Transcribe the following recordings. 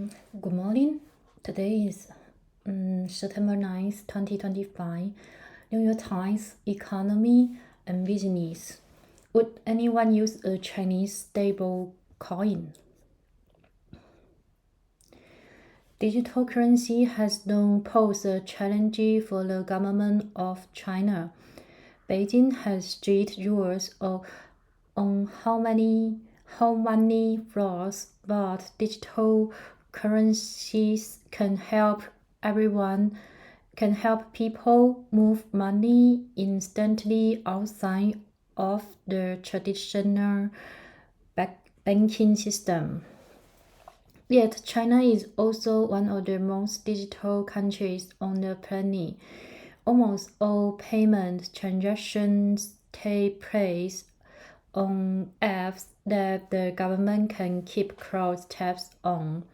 Good morning. Today is September 9th, 2025. New York Times Economy and Business. Would anyone use a Chinese stable coin? Digital currency has long posed a challenge for the government of China. Beijing has strict rules on how money flows, but digital currencies can help people move money instantly outside of the traditional banking system. Yet China is also one of the most digital countries on the planet. Almost all payment transactions take place on apps that the government can keep close tabs on.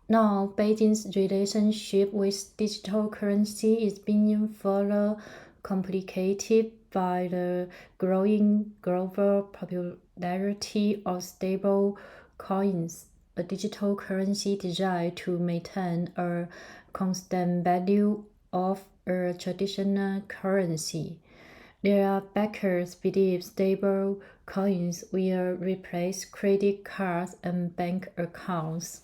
Now, Beijing's relationship with digital currency is being further complicated by the growing global popularity of stable coins, a digital currency designed to maintain a constant value of a traditional currency. Their backers believe stable coins will replace credit cards and bank accounts.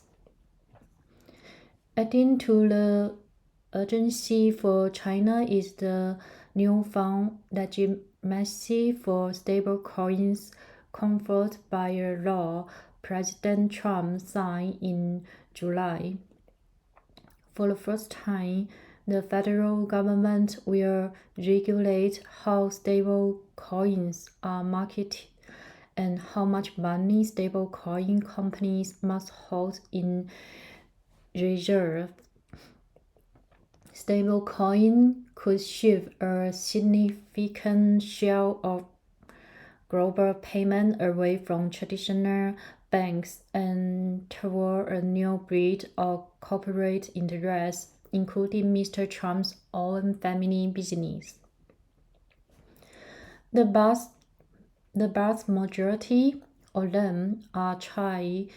Adding to the urgency for China is the newfound legitimacy for stable coins conferred by a law President Trump signed in July. For the first time, the federal government will regulate how stable coins are marketed and how much money stablecoin companies must hold in reserve. Stablecoin could shift a significant share of global payment away from traditional banks and toward a new breed of corporate interests, including Mr. Trump's own family business. The vast majority of them are tied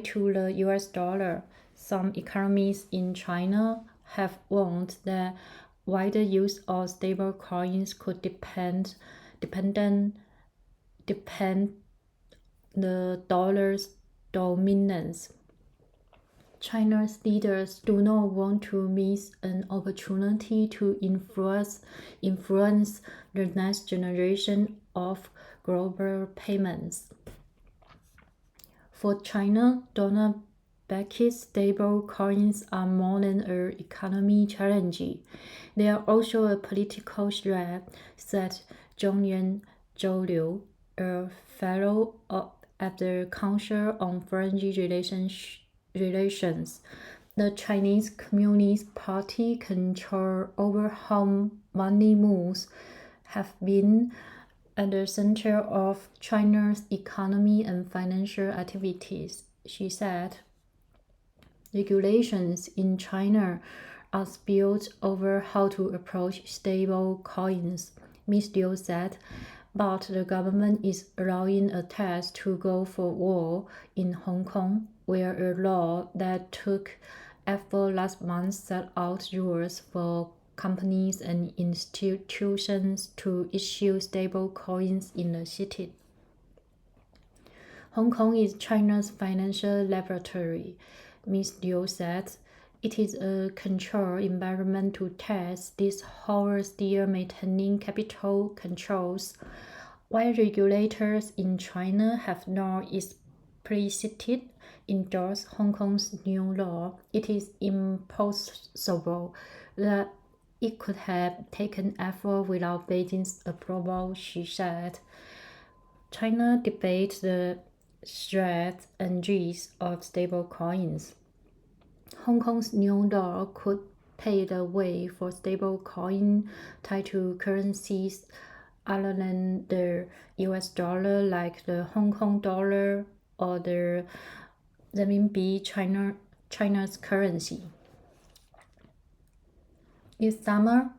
to the US dollar. Some economists in China have warned that wider use of stable coins could depend the dollar's dominance. China's leaders do not want to miss an opportunity to influence the next generation of global payments. For China, dollar-backed stable coins are more than an economic challenge. They are also a political threat, said Zhongyuan Zhou Liu, a fellow at the Council on Foreign Relations. The Chinese Communist Party control over how money moves have been at the center of China's economy and financial activities, she said. Regulations in China are built over how to approach stable coins, Ms. Liu said, but the government is allowing attacks to go for war in Hong Kong, where a law that took effect last month set out rules for companies and institutions to issue stable coins in the city. Hong Kong is China's financial laboratory, Ms. Liu said. It is a controlled environment to test this while still maintaining capital controls. While regulators in China have not explicitly endorsed Hong Kong's new law, it is impossible that it could have taken effect without Beijing's approval, she said. China debates the threats and risks of stable coins. Hong Kong's new law could pave the way for stable coin tied to currencies other than the US dollar, like the Hong Kong dollar or the renminbi, China's currency. This summer,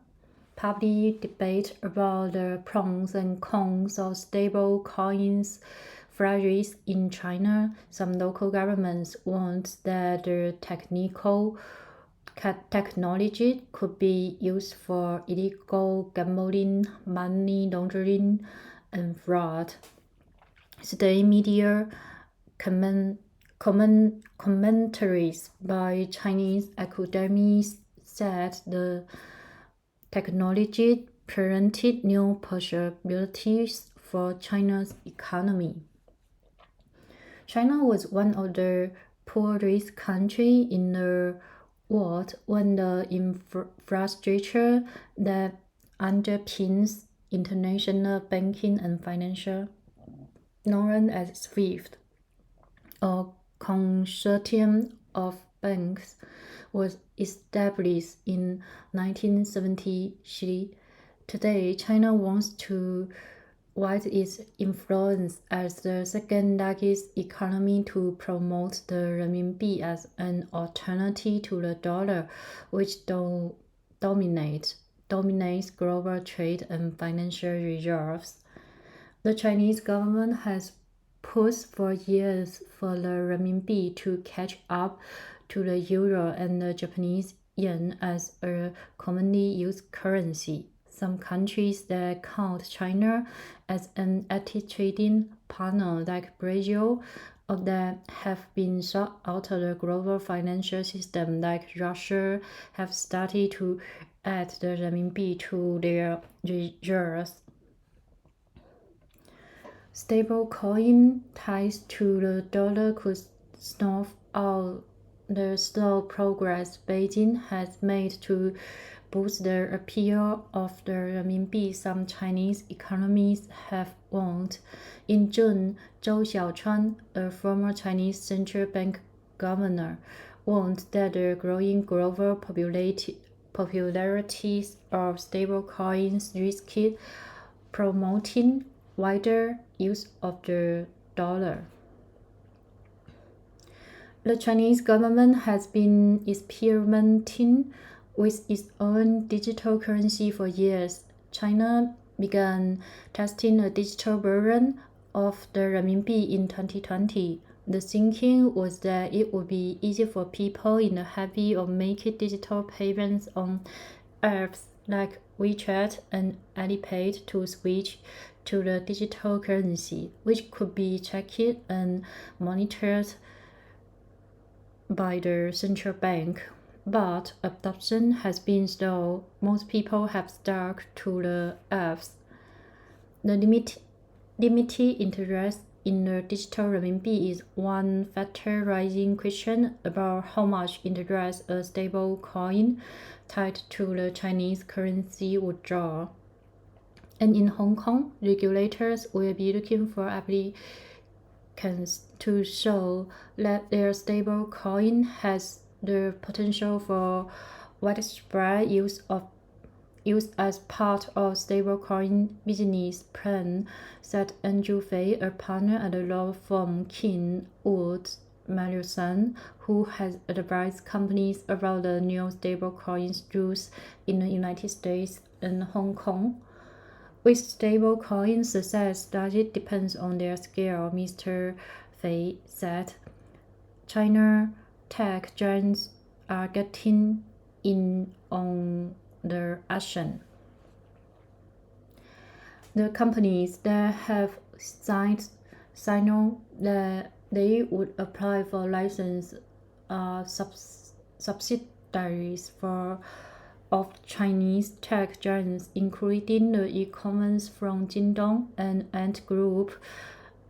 public debate about the pros and cons of stable coins fragile in China, some local governments warned that the technology could be used for illegal gambling, money laundering, and fraud. Today, media commentaries by Chinese academics said the technology presented new possibilities for China's economy. China was one of the poorest countries in the world when the infrastructure that underpins international banking and financial, known as SWIFT, a consortium of banks, was established in 1973. Today, China wants to widen its influence as the second largest economy to promote the renminbi as an alternative to the dollar, which dominates global trade and financial reserves. The Chinese government has pushed for years for the renminbi to catch up to the euro and the Japanese yen as a commonly used currency. Some countries that count China as an active trading partner, like Brazil, or that have been shut out of the global financial system, like Russia, have started to add the renminbi to their reserves. Stablecoin ties to the dollar could snuff out the slow progress Beijing has made to boost the appeal of the renminbi. Some Chinese economists have warned. In June, Zhou Xiaochuan, a former Chinese central bank governor, warned that the growing global popularity of stablecoins risked promoting wider use of the dollar. The Chinese government has been experimenting with its own digital currency for years. China began testing a digital version of the renminbi in 2020. The thinking was that it would be easy for people in the habit of making digital payments on apps like WeChat and Alipay to switch to the digital currency, which could be checked and monitored by the central bank. But adoption has been slow. Most people have stuck to the apps. The limited interest in the digital renminbi is one factor raising question about how much interest a stable coin tied to the Chinese currency would draw. And in Hong Kong, regulators will be looking for applicants to show that their stable coin has the potential for widespread use as part of stablecoin business plan, said Andrew Fay, a partner at the law firm King, Wood, Malusan, who has advised companies about the new stablecoin rules in the United States and Hong Kong. With stablecoin success, largely depends on their scale, Mr. Fay said. China tech giants are getting in on the action. The companies that have signed that they would apply for license are subsidiaries of Chinese tech giants, including the e-commerce from Jingdong and Ant Group.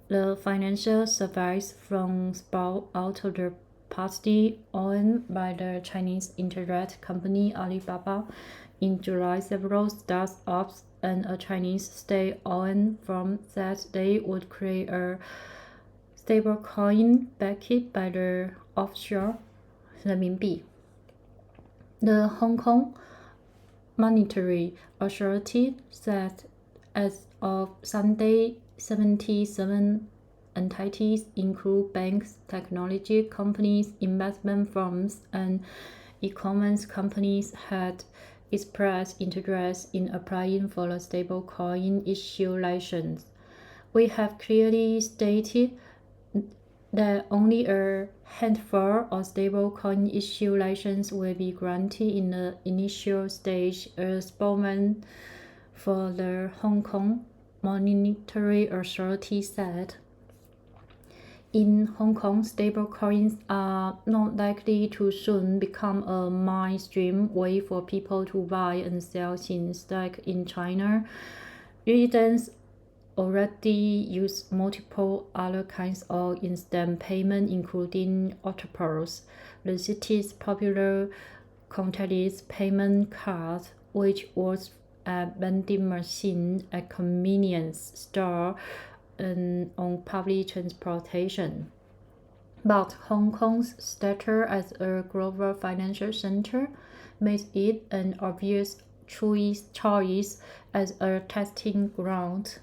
The financial service from spun out of the partly owned by the Chinese internet company Alibaba. In July, several startups and a Chinese state-owned firm said they would create a stablecoin backed by the offshore renminbi. The Hong Kong Monetary Authority said as of Sunday, 77 entities, include banks, technology companies, investment firms, and e-commerce companies, had expressed interest in applying for a stablecoin issue license. We have clearly stated that only a handful of stablecoin issue license will be granted in the initial stage, a spokesman for the Hong Kong Monetary Authority said. In Hong Kong, stablecoins are not likely to soon become a mainstream way for people to buy and sell things like in China. Residents already use multiple other kinds of instant payment, including octopus, the city's popular contactless payment card, which works at vending machine at convenience store and on public transportation. But Hong Kong's status as a global financial center makes it an obvious choice as a testing ground.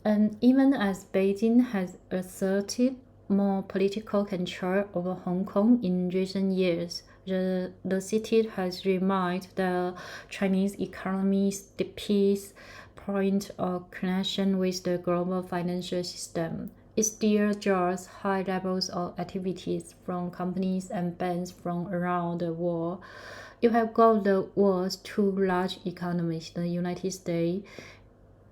And even as Beijing has asserted more political control over Hong Kong in recent years, the city has remained the Chinese economy's deepest point of connection with the global financial system. It still draws high levels of activities from companies and banks from around the world. You have got the world's two large economies, the United States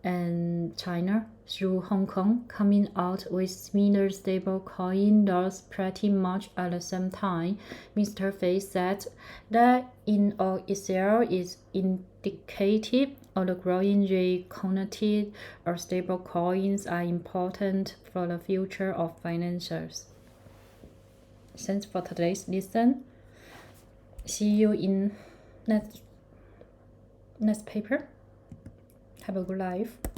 and China, through Hong Kong, coming out with similar stablecoin laws pretty much at the same time. Mr. Fei said that in all itself is indicative of the growing recognition of stablecoins are important for the future of finances. Thanks for today's listen. See you in next paper. Have a good life.